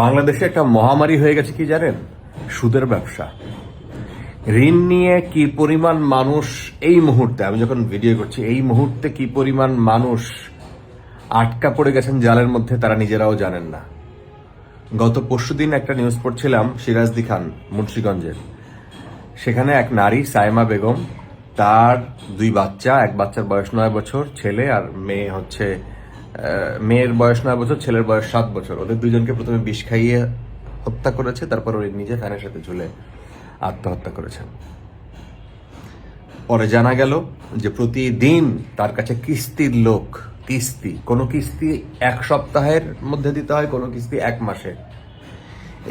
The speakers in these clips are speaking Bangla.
বাংলাদেশে একটা মহামারী হয়ে গেছে কি জানেন? সুদের ব্যবসা। ঋণ নিয়ে কি পরিমাণ মানুষ এই মুহূর্তে, আমি যখন ভিডিও করছি এই মুহূর্তে কি পরিমাণ মানুষ আটকা পড়ে গেছেন জালের মধ্যে, তারা নিজেরাও জানেন না। গত পরশুদিন একটা নিউজ পড়ছিলাম সিরাজদি খান মুন্সিগঞ্জের। সেখানে এক নারী সাইমা বেগম, তার দুই বাচ্চা, এক বাচ্চার বয়স 9 বছর, ছেলে, আর মেয়ে হচ্ছে মেয়ের বয়স 9 বছর, ছেলের বয়স 7 বছর। ওদের দুইজনকে প্রথমে বিষ খাইয়ে হত্যা করেছে, তারপর ওই নিজে ফ্যানের সাথে ঝুলে আত্মহত্যা করেছেন। পরে জানা গেল যে প্রতিদিন তার কাছে কিস্তির লোক, কোনো কিস্তি 1 সপ্তাহের মধ্যে দিতে হয়, কোনো কিস্তি 1 মাসে।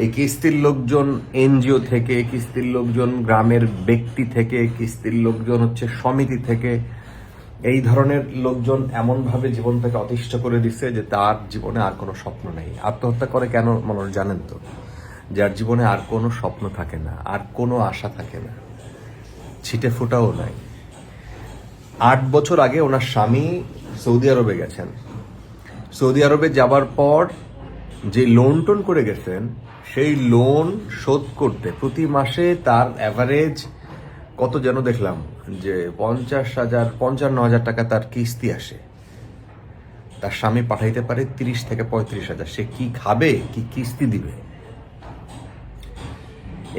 এই কিস্তির লোকজন এনজিও থেকে, কিস্তির লোকজন গ্রামের ব্যক্তি থেকে, কিস্তির লোকজন হচ্ছে সমিতি থেকে, এই ধরনের লোকজন এমনভাবে জীবনটাকে অতিষ্ঠ করে দিচ্ছে যে তার জীবনে আর কোনো স্বপ্ন নেই। আত্মহত্যা করে কেন মানুষ জানেন তো? যার জীবনে আর কোনো স্বপ্ন থাকে না, আর কোনো আশা থাকে না, ছিটে ফোটাও নাই। 8 বছর আগে ওনার স্বামী সৌদি আরবে গেছেন। সৌদি আরবে যাবার পর যে লোন টোন করে গেছেন, সেই লোন শোধ করতে প্রতি মাসে তার অ্যাভারেজ কত যেন দেখলাম যে 55,000 টাকা তার কিস্তি আসে। তার স্বামী পাঠাইতে পারে 30 থেকে 35,000। সে কি খাবে, কি কিস্তি দিবে?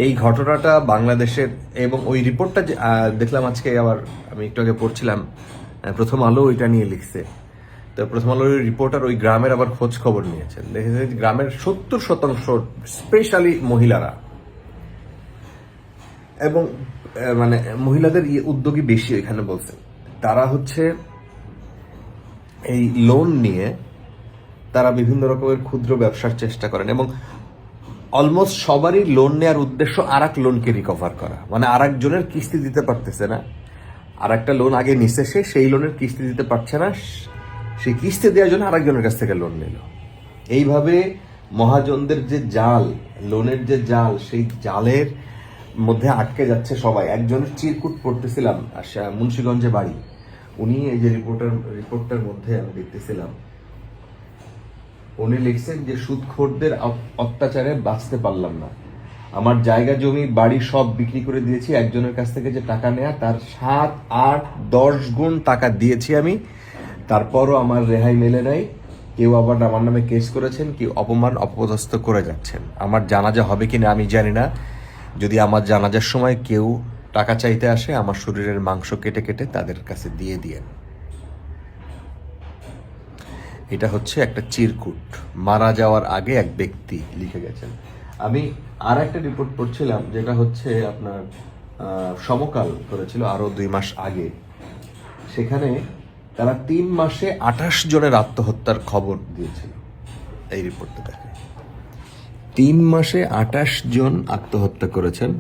এই ঘটনাটা বাংলাদেশের, এবং ওই রিপোর্টটা দেখলাম আজকে, আবার আমি একটু আগে পড়ছিলাম, প্রথম আলো ওইটা নিয়ে লিখছে। তো প্রথম আলোর রিপোর্টার ওই গ্রামের আবার খোঁজ খবর নিয়েছেন, দেখেছেন গ্রামের 70% স্পেশালি মহিলারা, এবং মানে মহিলাদের উদ্যোগী বেশি এখানে বলছে, তারা হচ্ছে এই লোন নিয়ে তারা বিভিন্ন রকমের ক্ষুদ্র ব্যবসার চেষ্টা করেন, এবং অলমোস্ট সবারই লোন নেওয়ার উদ্দেশ্য আর এক লোনকে রিকভার করা। মানে আর একজনের কিস্তি দিতে পারতেছে না, আর একটা লোন আগে নিচ্ছে, সেই লোনের কিস্তি দিতে পারছে না, সেই কিস্তি দেওয়ার জন্য আরেকজনের কাছ থেকে লোন নিল। এইভাবে মহাজনদের যে জাল, লোনের যে জাল, সেই জালের মধ্যে আটকে যাচ্ছে সবাই। একজনের চিরকুট পড়তেছিলাম, মুন্সিগঞ্জে বাড়ি, উনি এই যে রিপোর্টটার মধ্যে আমি দেখতেছিলাম, উনি লিখছেন যে সুদখোরদের অত্যাচারে বাঁচতে পারলাম না, আমার জায়গা জমি বাড়ি সব বিক্রি করে দিয়েছি, একজনের কাছ থেকে যে টাকা নেয়া তার 7, 8, 10 গুণ টাকা দিয়েছি আমি, তারপরও আমার রেহাই মেলে নাই। কেউ আবার আমার নামে কেস করেছেন, কেউ অপমান অপদস্থ করে যাচ্ছেন। আমার জানাজা হবে কিনা আমি জানি না, যদি আমার জানাজার সময় কেউ টাকা চাইতে আসে, আমার শরীরের মাংস কেটে কেটে তাদের কাছে দিয়ে দিয়েন। এটা হচ্ছে একটা চিরকুট, মারা যাওয়ার আগে এক ব্যক্তি লিখে গেছেন। আমি আর একটা রিপোর্ট পড়ছিলাম, যেটা হচ্ছে আপনার সমকাল করেছিল আরো 2 মাস আগে। সেখানে তারা 3 মাসে 28 জনের আত্মহত্যার খবর দিয়েছিল। এই রিপোর্টটা দেখে 3 মাসে 28 জন আত্মহত্যা করেছেন।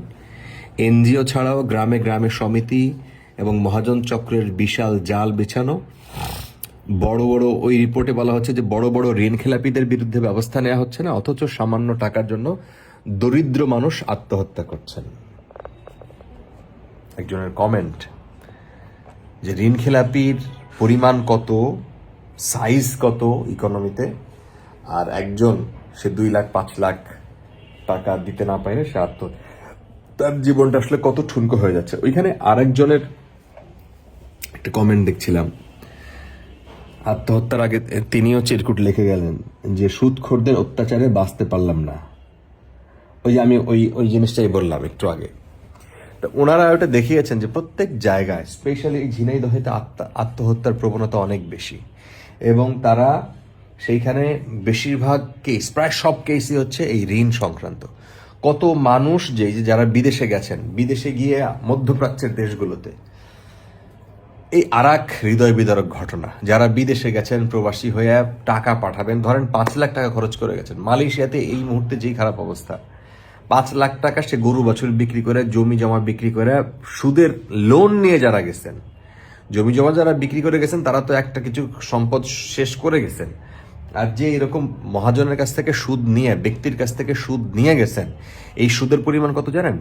এনজিও ছাড়াও গ্রামে গ্রামে সমিতি এবং মহাজন চক্রের বিশাল জাল বিছানো। বড় বড়, ওই রিপোর্টে বলা হচ্ছে যে বড় বড় ঋণ খেলাপিদের বিরুদ্ধে ব্যবস্থা নেওয়া হচ্ছে না, অথচ সামান্য টাকার জন্য দরিদ্র মানুষ আত্মহত্যা করছেন। একজনের কমেন্ট যে ঋণ খেলাপির পরিমাণ কত, সাইজ কত ইকোনমিতে, আর একজন সে 2 লাখ 5 লাখ টাকা দিতে না পারে সে তার জীবনটা আসলে কত ঠুনকো হয়ে যাচ্ছে। ওইখানে আরেকজনের একটা কমেন্ট দেখছিলাম, আত্মহত্যার আগে তিনিও চিরকুট লিখে গেলেন যে সুদখোরদের অত্যাচারে বাঁচতে পারলাম না। ওই যে আমি ওই জিনিসটাই বললাম একটু আগে। তো ওনারা ওটা দেখিয়েছেন যে প্রত্যেক জায়গায়, স্পেশালি ঝিনাইদহেতে আত্মহত্যার প্রবণতা অনেক বেশি, এবং তারা সেইখানে বেশিরভাগ কেস, প্রায় সব কেসই হচ্ছে এই ঋণ সংক্রান্ত। কত মানুষ যারা বিদেশে গেছেন, বিদেশে গিয়ে মধ্যপ্রাচ্যের দেশগুলোতে, এই আরাক হৃদয় বিদারক ঘটনা, যারা বিদেশে গেছেন প্রবাসী হয়ে টাকা পাঠাবেন, ধরেন 5 লাখ টাকা খরচ করে গেছেন। মালয়েশিয়াতে এই মুহূর্তে যেই খারাপ অবস্থা, 5 লাখ টাকা সে গরু বাছুর বিক্রি করে, জমি জমা বিক্রি করে, সুদের লোন নিয়ে যারা গেছেন, জমি জমা যারা বিক্রি করে গেছেন, তারা তো একটা কিছু সম্পদ শেষ করে গেছেন। আর যে এরকম মহাজনের কাছ থেকে সুদ নিয়ে, ব্যক্তির কাছ থেকে সুদ নিয়ে গেছেন, এই সুদের পরিমাণ কত জানেন?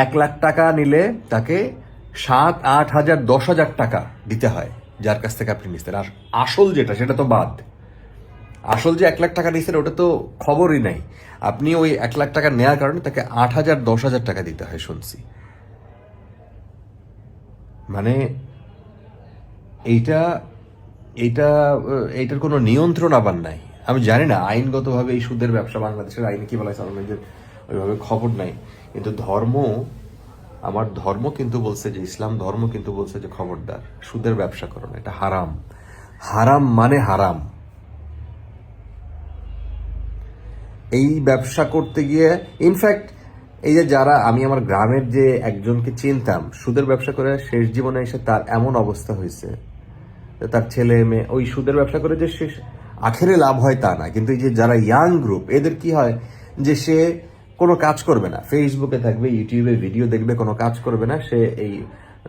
1 লাখ টাকা নিলে তাকে 7, 8 হাজার, 10 হাজার টাকা দিতে হয় যার কাছ থেকে আপনি নিচ্ছেন। আর আসল যেটা, সেটা তো বাদ। আসল যে 1 লাখ টাকা নিয়েছেন ওটা তো খবরই নাই। আপনি ওই 1 লাখ টাকা নেওয়ার কারণে তাকে 8,000 10,000 টাকা দিতে হয় শুনছি। মানে এইটা এইটা এইটার কোনো নিয়ন্ত্রণ আবার নাই। আমি জানি না আইনগতভাবে এই সুদের ব্যবসা বাংলাদেশের আইনে কি বলা হয়, আমার নিজের ওইভাবে খবর নাই। কিন্তু আমার ধর্ম কিন্তু বলছে যে, ইসলাম ধর্ম কিন্তু বলছে যে খবরদার সুদের ব্যবসা করো না, এটা হারাম। হারাম মানে হারাম। এই ব্যবসা করতে গিয়ে ইনফ্যাক্ট এই যে যারা, আমি আমার গ্রামের যে একজনকে চিনতাম সুদের ব্যবসা করে শেষ জীবনে এসে তার এমন অবস্থা হয়েছে, তার ছেলে মেয়ে ওই সুদের ব্যবসা করে যে শেষ আখেরে লাভ হয় তা না, কিন্তু এই যে যারা ইয়াং গ্রুপ এদের কি হয় যে সে কোনো কাজ করবে না, ফেসবুকে থাকবে, ইউটিউবে ভিডিও দেখবে, কোনো কাজ করবে না। সে এই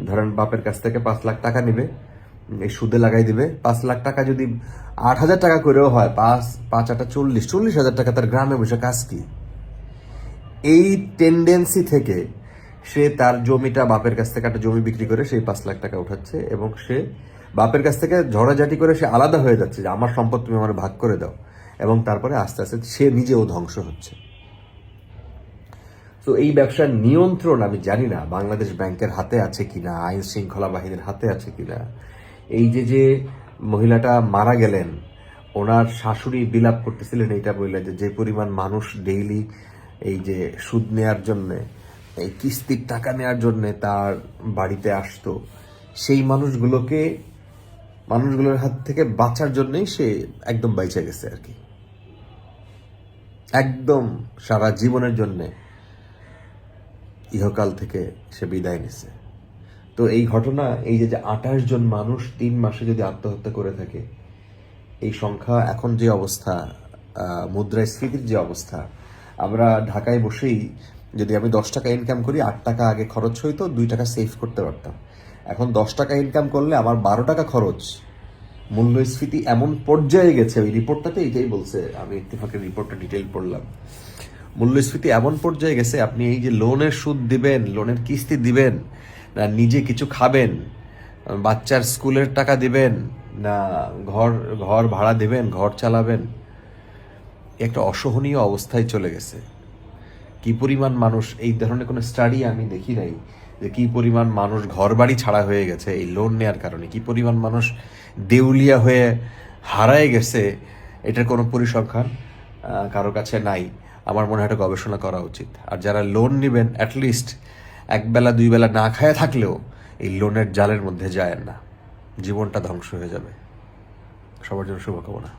ধরেন বাপের কাছ থেকে 5 লাখ টাকা নিবে, এই সুদে লাগাই দিবে। 5 লাখ টাকা যদি 8,000 টাকা করেও হয়, 5 40,000 টাকা তার গ্রামে বসে কাজ কি? এই টেন্ডেন্সি থেকে সে তার জমিটা বাপের কাছ থেকে একটা জমি বিক্রি করে সেই 5 লাখ টাকা উঠাচ্ছে, এবং সে বাপের কাছ থেকে ঝড়াঝাটি করে সে আলাদা হয়ে যাচ্ছে যে আমার সম্পদ তুমি আমার ভাগ করে দাও, এবং তারপরে আস্তে আস্তে সে নিজেও ধ্বংস হচ্ছে। তো এই ব্যবসার নিয়ন্ত্রণ আমি জানি না বাংলাদেশ ব্যাংকের হাতে আছে কিনা, আইন শৃঙ্খলা বাহিনীর হাতে আছে কিনা। এই যে মহিলাটা মারা গেলেন, ওনার শাশুড়ি বিলাপ করতেছিলেন এইটা বললে যে পরিমাণ মানুষ ডেইলি এই যে সুদ নেয়ার জন্যে, এই কিস্তির টাকা নেয়ার জন্যে তার বাড়িতে আসতো, সেই মানুষগুলোর হাত থেকে বাঁচার জন্যই সে একদম বাইচে গেছে আর কি, একদম সারা জীবনের জন্যে ইহকাল থেকে সে বিদায় নিছে। তো এই ঘটনা, এই যে 28 জন মানুষ 3 মাসে যদি আত্মহত্যা করে থাকে, এই সংখ্যা এখন যে অবস্থা, মুদ্রাস্ফীতির যে অবস্থা, আমরা ঢাকায় বসেই যদি আমি 10 টাকা ইনকাম করি, 8 টাকা আগে খরচ হইতো, 2 টাকা সেভ করতে পারতাম। এখন 10 টাকা ইনকাম করলে আমার 12 টাকা খরচ। মূল্যস্ফীতি এমন পর্যায়ে গেছে, ওই রিপোর্টটাতে এটাই বলছে, আমি ইত্তেফাকের রিপোর্টটা ডিটেল পড়লাম। মূল্যস্ফীতি এমন পর্যায়ে গেছে, আপনি এই যে লোনের সুদ দিবেন, লোনের কিস্তি দিবেন, না নিজে কিছু খাবেন, বাচ্চার স্কুলের টাকা দিবেন, না ঘর ভাড়া দিবেন, ঘর চালাবেন, একটা অসহনীয় অবস্থায় চলে গেছে। কি পরিমাণ মানুষ, এই ধরনের কোনো স্টাডি আমি দেখি নাই যে কি পরিমাণ মানুষ ঘর বাড়ি ছাড়া হয়ে গেছে এই লোন নেয়ার কারণে, কি পরিমাণ মানুষ দেউলিয়া হয়ে হারায় গেছে, এটার কোনো পরিসংখ্যান কারো কাছে নাই। আমার মনে হয় এটা গবেষণা করা উচিত। আর যারা লোন নেবেন, অ্যাটলিস্ট 1 বেলা 2 বেলা না খায় থাকলেও এই লোনের জালের মধ্যে যায় না, জীবনটা ধ্বংস হয়ে যাবে। সবার জন্য শুভকামনা।